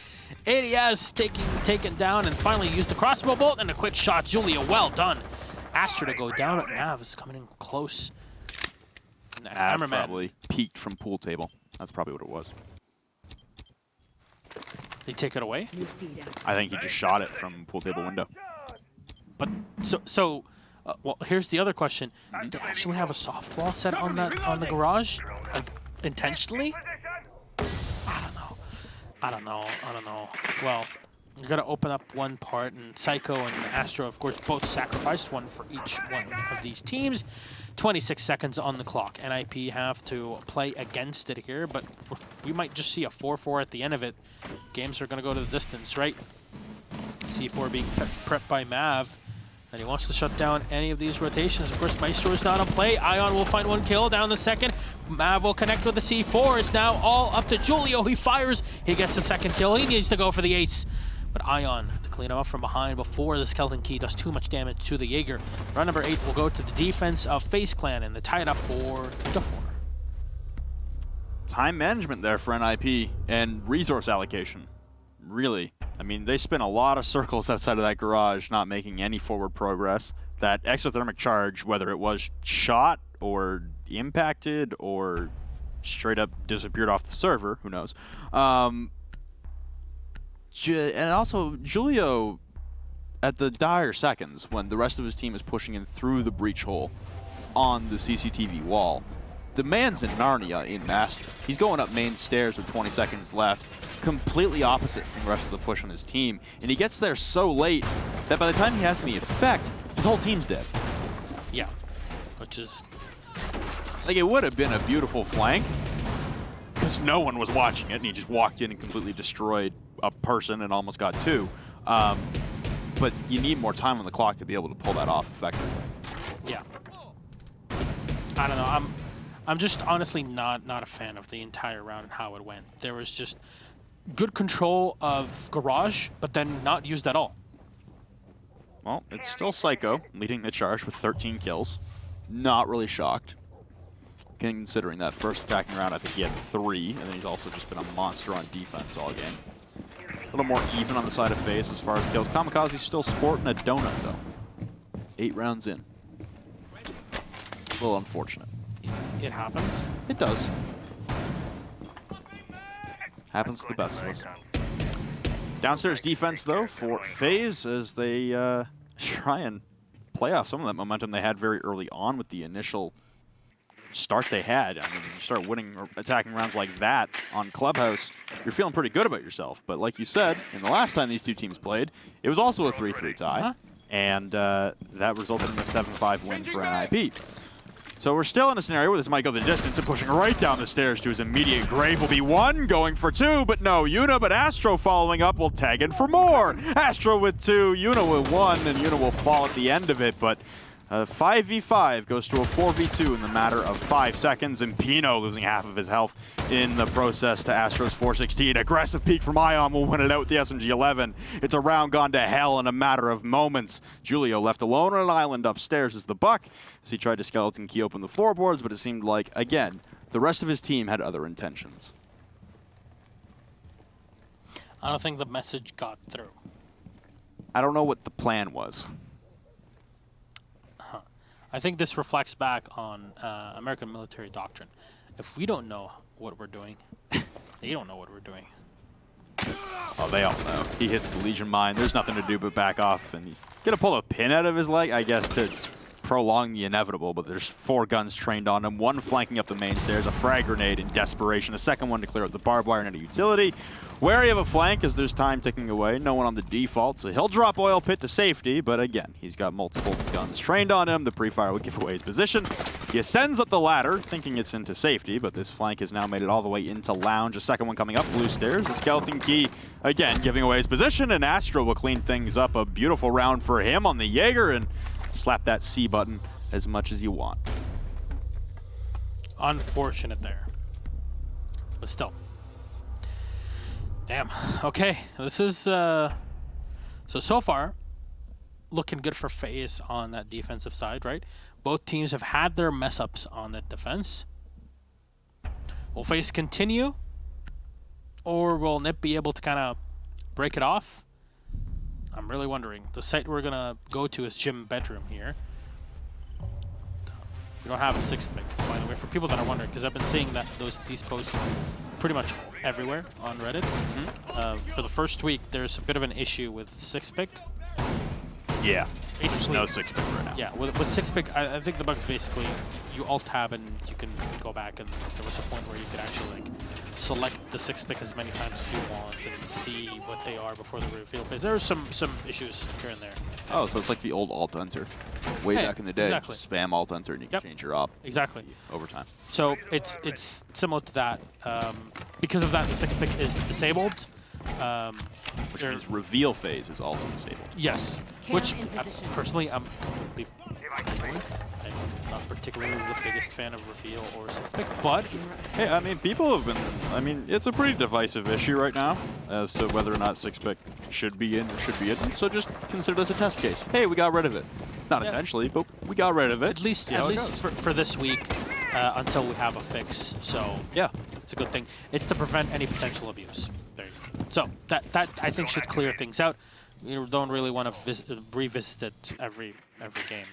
ADS taken down and finally used the crossbow bolt and a quick shot. Julia, well done. Astro to go down at Nav is coming in close. Nav probably peaked from pool table. That's probably what it was. They take it away? I think he just shot it from pool table window. But well, here's the other question: did they actually have a soft wall set on the garage, like, intentionally? I don't know. Well, you're gonna open up one part, and Psycho and Astro, of course, both sacrificed one for each one of these teams. 26 seconds on the clock. NIP have to play against it here, but we might just see a 4-4 at the end of it. Games are gonna go to the distance, right? C4 being prepped by Mav, and he wants to shut down any of these rotations. Of course, Maestro is not on play. Ion will find one kill down the second. Mav will connect with the C4. It's now all up to Julio. He fires. He gets the second kill. He needs to go for the ace. But Ion to clean him up from behind before the Skeleton Key does too much damage to the Jaeger. Round number 8 will go to the defense of FaZe Clan, and they tie it up 4-4. Time management there for NIP and resource allocation. Really. I mean, they spin a lot of circles outside of that garage, not making any forward progress. That exothermic charge, whether it was shot or impacted or straight up disappeared off the server, who knows. And also, Julio, at the dire seconds, when the rest of his team is pushing in through the breach hole on the CCTV wall, the man's in Narnia in Master. He's going up main stairs with 20 seconds left, completely opposite from the rest of the push on his team. And he gets there so late that by the time he has any effect, his whole team's dead. Yeah, which is... Like, it would have been a beautiful flank, because no one was watching it, and he just walked in and completely destroyed a person and almost got 2. But you need more time on the clock to be able to pull that off effectively. Yeah. I don't know. I'm just honestly not a fan of the entire round and how it went. There was just good control of Garage, but then not used at all. Well, it's still Psycho leading the charge with 13 kills. Not really shocked, considering that first attacking round, I think he had 3, and then he's also just been a monster on defense all game. A little more even on the side of FaZe as far as kills. Kamikaze's still sporting a donut, though. 8 rounds in. A little unfortunate. It happens. It does. Happens to the best of us. Downstairs defense, though, for FaZe as they try and play off some of that momentum they had very early on with the initial start they had. I mean, you start winning or attacking rounds like that on Clubhouse, you're feeling pretty good about yourself. But like you said, in the last time these two teams played, it was also a 3-3 tie, and that resulted in a 7-5 win for NIP. So we're still in a scenario where this might go the distance, and pushing right down the stairs to his immediate grave will be 1, going for 2, but no Yuna, but Astro following up will tag in for more. Astro with 2, Yuna with 1, and Yuna will fall at the end of it, but 5v5 goes to a 4v2 in the matter of 5 seconds, and Pino losing half of his health in the process to Astro's 416. Aggressive peek from Ion will win it out with the SMG-11. It's a round gone to hell in a matter of moments. Julio left alone on an island upstairs as the buck, as he tried to skeleton key open the floorboards, but it seemed like, again, the rest of his team had other intentions. I don't think the message got through. I don't know what the plan was. I think this reflects back on American military doctrine. If we don't know what we're doing, they don't know what we're doing. Oh, they all know. He hits the Legion mine. There's nothing to do but back off, and he's going to pull a pin out of his leg, I guess, to prolong the inevitable, but there's 4 guns trained on him, 1 flanking up the main stairs, a frag grenade in desperation, a second one to clear out the barbed wire and a utility. Wary of a flank as there's time ticking away, no one on the default, so he'll drop oil pit to safety, but again, he's got multiple guns trained on him. The pre-fire will give away his position. He ascends up the ladder, thinking it's into safety, but this flank has now made it all the way into lounge. A second one coming up, blue stairs, the skeleton key, again, giving away his position, and Astro will clean things up. A beautiful round for him on the Jaeger, and slap that C button as much as you want. Unfortunate there. But still. Damn. Okay. This is so far looking good for FaZe on that defensive side, right? Both teams have had their mess ups on the defense. Will FaZe continue? Or will Nip be able to kind of break it off? I'm really wondering. The site we're going to go to is gym bedroom here. We don't have a 6th pick, by the way, for people that are wondering, because I've been seeing that these posts pretty much everywhere on Reddit. For the first week, there's a bit of an issue with 6th pick. Yeah, basically, there's no 6th pick right now. Yeah, with 6th pick, I think the bug is basically you alt-tab and you can go back, and there was a point where you could actually like select the 6th pick as many times as you want and see what they are before the reveal phase. There were some issues here and there. Oh, so it's like the old alt-enter. Way back in the day, exactly. Spam alt-enter and you can change your op. Exactly. Over time. So it's similar to that. Because of that, the 6th pick is disabled. Which means reveal phase is also disabled. Yes. Which, personally, I'm completely fine with. I'm not particularly the biggest fan of reveal or 6th pick, but... Hey, I mean, people have been... I mean, it's a pretty divisive issue right now as to whether or not 6th pick should be in or should be in. So just consider this a test case. Hey, we got rid of it. Not intentionally, but we got rid of it. At least for this week, until we have a fix. So yeah, it's a good thing. It's to prevent any potential abuse. There you go. So that I think should clear things out. You don't really want to revisit it every game.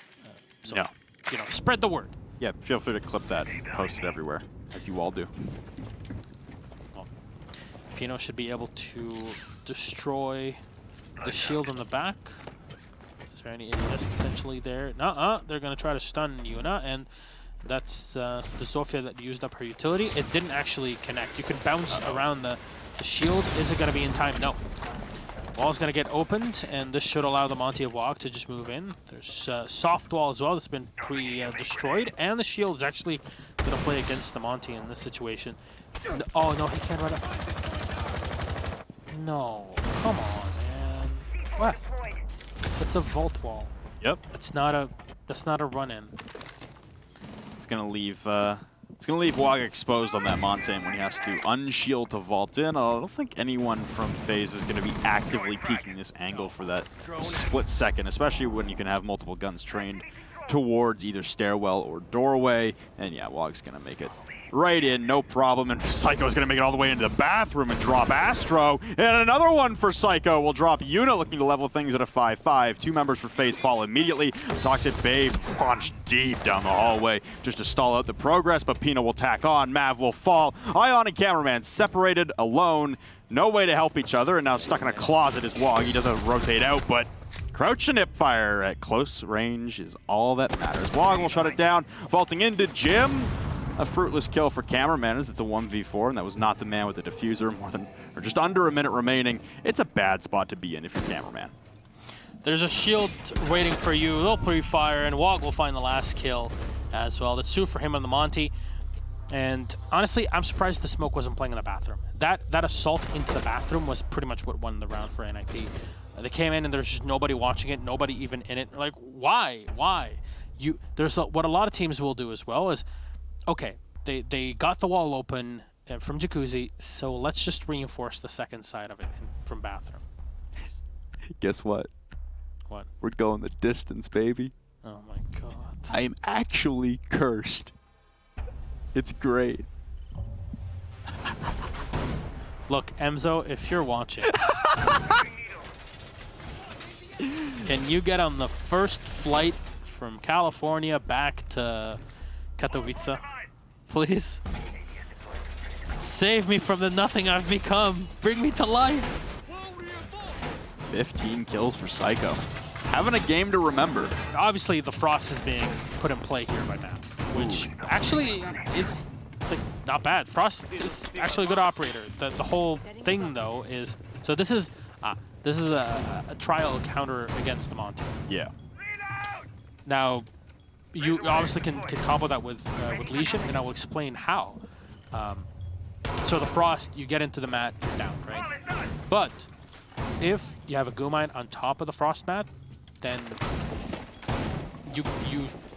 So no. You know, spread the word. Yeah, feel free to clip that and post it everywhere, as you all do. Well, Pino should be able to destroy the shield on the back. Is there any ADS potentially there? Nuh-uh. They're going to try to stun Yuna, and that's the Zofia that used up her utility. It didn't actually connect. You can bounce around the shield. Is it going to be in time? No. Wall's going to get opened, and this should allow the Monty of Wog to just move in. There's soft wall as well that's been destroyed, and the shield is actually going to play against the Monty in this situation. Oh, no, he can't run up. No. Come on, man. What? It's a vault wall. Yep. That's not a run-in. It's gonna leave Wog exposed on that Montaigne when he has to unshield to vault in. I don't think anyone from FaZe is gonna be actively peeking this angle for that split second, especially when you can have multiple guns trained towards either stairwell or doorway. And yeah, Wog's gonna make it right in, no problem, and Psycho's gonna make it all the way into the bathroom and drop Astro, and another one for Psycho will drop Yuna, looking to level things at a 5-5. 2 members for FaZe fall immediately. Toxic Babe launched deep down the hallway just to stall out the progress, but Pino will tack on, Mav will fall. Ion and Cameraman separated, alone, no way to help each other, and now stuck in a closet is Wog. He doesn't rotate out, but crouch and hip fire at close range is all that matters. Wog will shut it down, vaulting into Jim. A fruitless kill for Cameraman as it's a 1v4, and that was not the man with the diffuser. Or just under a minute remaining. It's a bad spot to be in if you're Cameraman. There's a shield waiting for you. They'll pre-fire, and Wog will find the last kill as well. That's 2 for him on the Monty. And honestly, I'm surprised the smoke wasn't playing in the bathroom. That assault into the bathroom was pretty much what won the round for NIP. They came in and there's just nobody watching it, nobody even in it. Like, why? What a lot of teams will do as well is, okay, they got the wall open from Jacuzzi, so let's just reinforce the second side of it from bathroom. Guess what? What? We're going the distance, baby. Oh my god. I am actually cursed. It's great. Look, Emzo, if you're watching, can you get on the first flight from California back to Katowice, please? Save me from the nothing I've become. Bring me to life. 15 kills for Psycho. Having a game to remember. Obviously, the Frost is being put in play here by Matt, which actually is not bad. Frost is actually a good operator. The whole thing, though, is... So this is a trial counter against the Monty. Yeah. Now, you obviously can combo that with Legion, and I will explain how. So the Frost, you get into the mat, you're down, right? But if you have a Goo Mine on top of the Frost mat, then you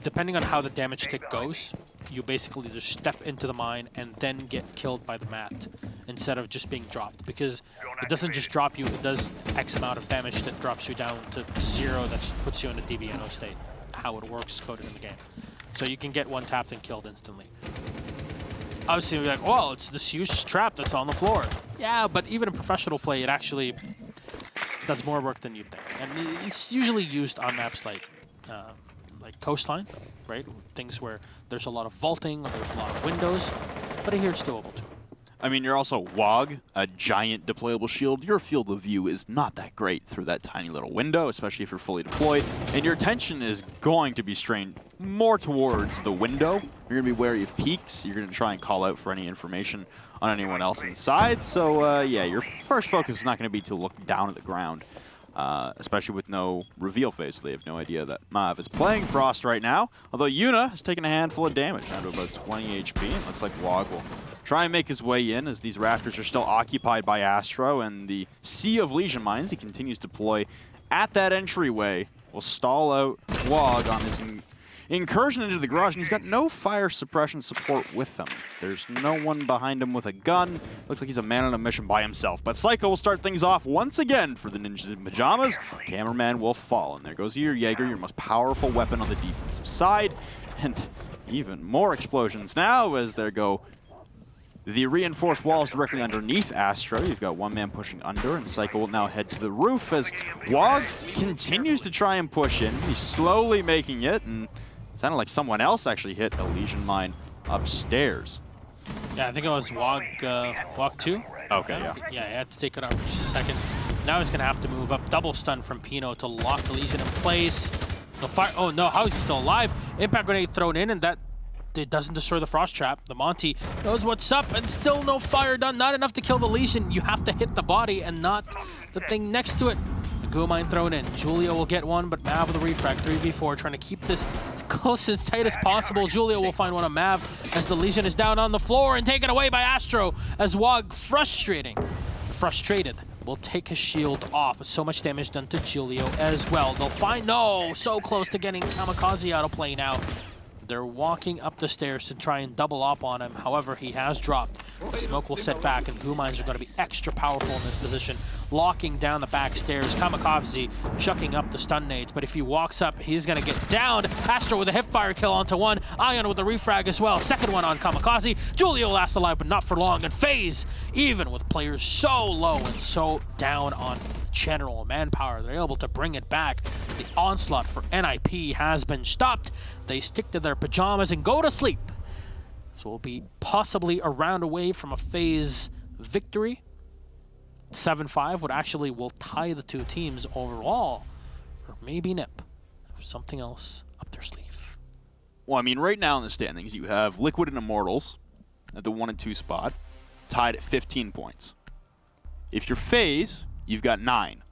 depending on how the damage tick goes, you basically just step into the mine and then get killed by the mat instead of just being dropped. Because it doesn't just drop you, it does X amount of damage that drops you down to 0, that puts you in a DBNO state. How it works coded in the game. So you can get one tapped and killed instantly. Obviously, you're like, well, it's this huge trap that's on the floor. Yeah, but even in professional play, it actually does more work than you'd think. And it's usually used on maps like Coastline, right? Things where there's a lot of vaulting, or there's a lot of windows, but here it's doable too. I mean, you're also Wog, a giant deployable shield. Your field of view is not that great through that tiny little window, especially if you're fully deployed. And your attention is going to be strained more towards the window. You're going to be wary of peeks. You're going to try and call out for any information on anyone else inside. So, yeah, your first focus is not going to be to look down at the ground, especially with no reveal phase. So they have no idea that Mav is playing Frost right now. Although Yuna has taken a handful of damage, down to about 20 HP. And looks like Wog will try and make his way in as these rafters are still occupied by Astro, and the sea of Legion mines he continues to deploy at that entryway will stall out Wog on his incursion into the garage, and he's got no fire suppression support with him. There's no one behind him with a gun. Looks like he's a man on a mission by himself. But Psycho will start things off once again for the Ninjas in Pyjamas. Cameraman will fall, and there goes your Jaeger, your most powerful weapon on the defensive side. And even more explosions now as there go the reinforced walls directly underneath Astro. You've got one man pushing under, and Psycho will now head to the roof as Wog continues to try and push in. He's slowly making it, and it sounded like someone else actually hit a Legion mine upstairs. Yeah, I think it was Wog 2. Okay, yeah. Yeah, he had to take it out for just a second. Now he's going to have to move up. Double stun from Pino to lock the Legion in place. The fire. Oh no, how is he still alive? Impact grenade thrown in, and that it doesn't destroy the Frost Trap. The Monty knows what's up, and still no fire done. Not enough to kill the Legion. You have to hit the body and not the thing next to it. The Goo Mine thrown in. Julio will get one, but Mav with a refrag. 3v4, trying to keep this as close and tight as possible. Julio will find one on Mav as the Legion is down on the floor and taken away by Astro as Wog frustrated, will take his shield off. So much damage done to Julio as well. They'll find, no, so close to getting Kamikaze out of play now. They're walking up the stairs to try and double up on him. However, he has dropped. The smoke will set back, and Goo Mines are going to be extra powerful in this position, locking down the back stairs. Kamikaze chucking up the stun nades, but if he walks up, he's going to get downed. Astro with a hipfire kill onto one. Ion with a refrag as well. Second one on Kamikaze. Julio lasts alive, but not for long. And FaZe, even with players so low and so down on general manpower, they're able to bring it back. The onslaught for NIP has been stopped. They stick to their pajamas and go to sleep. So we'll be possibly a round away from a FaZe victory. 7-5 will tie the two teams overall. Or maybe NIP. Something else up their sleeve. Well, I mean, right now in the standings, you have Liquid and Immortals at the 1 and 2 spot, tied at 15 points. If you're FaZe, you've got 9.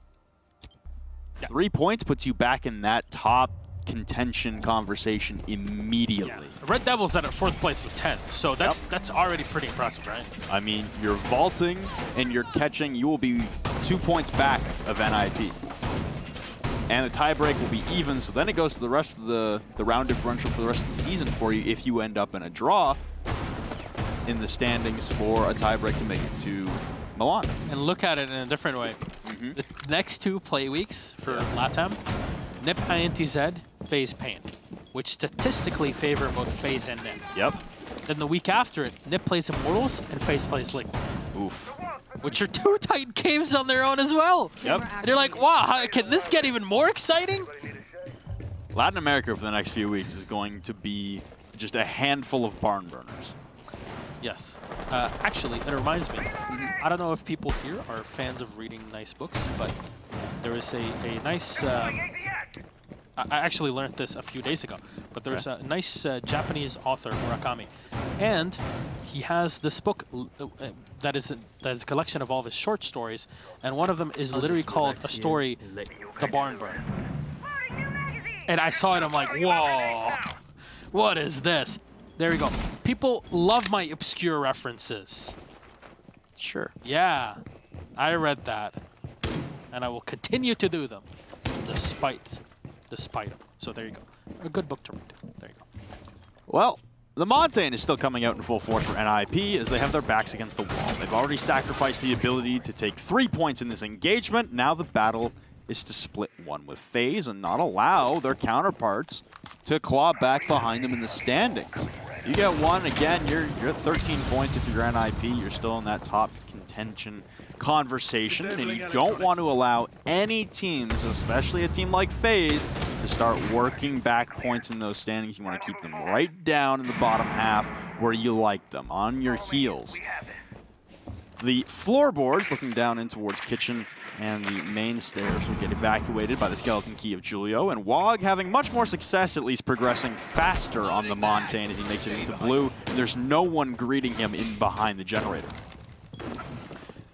3 points puts you back in that top contention conversation immediately. Yeah. Red Devils at 4th place with 10, so that's already pretty impressive, right? I mean, you're vaulting and you're catching. You will be 2 points back of NIP. And the tiebreak will be even, so then it goes to the rest of the round differential for the rest of the season for you if you end up in a draw in the standings for a tiebreak to make it to Milan. And look at it in a different way. The next 2 play weeks for LATAM, NIP INTZ, FaZe Pain, which statistically favor both FaZe and NIP. Yep. Then the week after it, NIP plays Immortals and FaZe plays Liquid. Oof. Which are 2 tight games on their own as well. Yep. And you're like, wow, can this get even more exciting? Latin America for the next few weeks is going to be just a handful of barn burners. Yes. Actually, it reminds me. I don't know if people here are fans of reading nice books, but there is a nice... I actually learned this a few days ago, but there's a nice Japanese author, Murakami, and he has this book that is a collection of all of his short stories, and one of them is literally called a story, The Barn Burner. And I saw it, I'm like, whoa, what is this? There we go. People love my obscure references. Sure. Yeah, I read that, and I will continue to do them, despite them. So there you go. A good book to read. There you go. Well, the Montaigne is still coming out in full force for NIP as they have their backs against the wall. They've already sacrificed the ability to take 3 points in this engagement. Now the battle is to split one with FaZe and not allow their counterparts to claw back behind them in the standings. You get one, again, you're at 13 points if you're NIP. You're still in that top contention conversation, and you don't want to allow any teams, especially a team like FaZe, to start working back points in those standings. You want to keep them right down in the bottom half where you like them, on your heels. The floorboards, looking down in towards Kitchen, and the main stairs will get evacuated by the skeleton key of Julio, and Wog having much more success, at least progressing faster on the Montaigne as he makes it into blue. There's no one greeting him in behind the generator.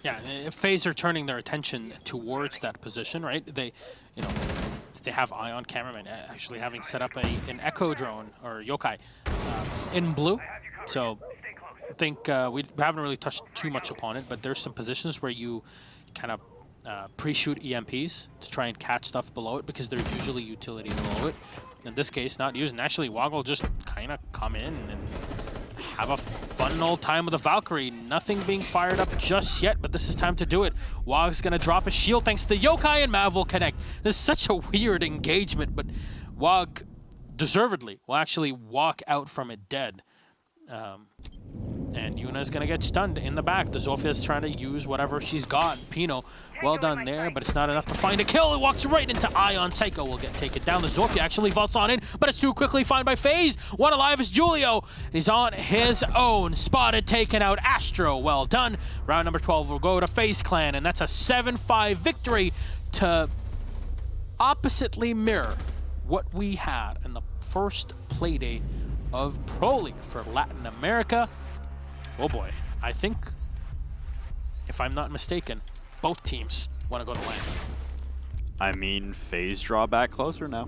Yeah, FaZe are turning their attention towards that position, right? They have Ion cameraman actually having set up an echo drone or yokai in blue. So I think we haven't really touched too much upon it, but there's some positions where you kind of pre-shoot EMPs to try and catch stuff below it because there's usually utility below it. In this case, not using. Actually, Wog will just kind of come in and have a fun old time with the Valkyrie. Nothing being fired up just yet, but this is time to do it. Wog's going to drop a shield thanks to Yokai, and Mav will connect. This is such a weird engagement, but Wog, deservedly, will actually walk out from it dead. And Yuna's going to get stunned in the back. The Zofia is trying to use whatever she's got. Pino, well done there, but it's not enough to find a kill. It walks right into Ion. Psycho will get taken down. The Zofia actually vaults on in, but it's too quickly found by FaZe. One alive is Julio. He's on his own. Spotted, taken out. Astro, well done. Round number 12 will go to FaZe Clan, and that's a 7-5 victory to oppositely mirror what we had in the first playdate of Pro League for Latin America. Oh boy, I think, if I'm not mistaken, both teams want to go to LAN. I mean, FaZe draw back closer now.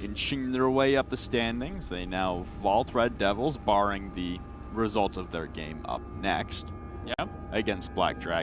Inching their way up the standings. They now vault Red Devils, barring the result of their game up next. Yeah. Against Black Dragon.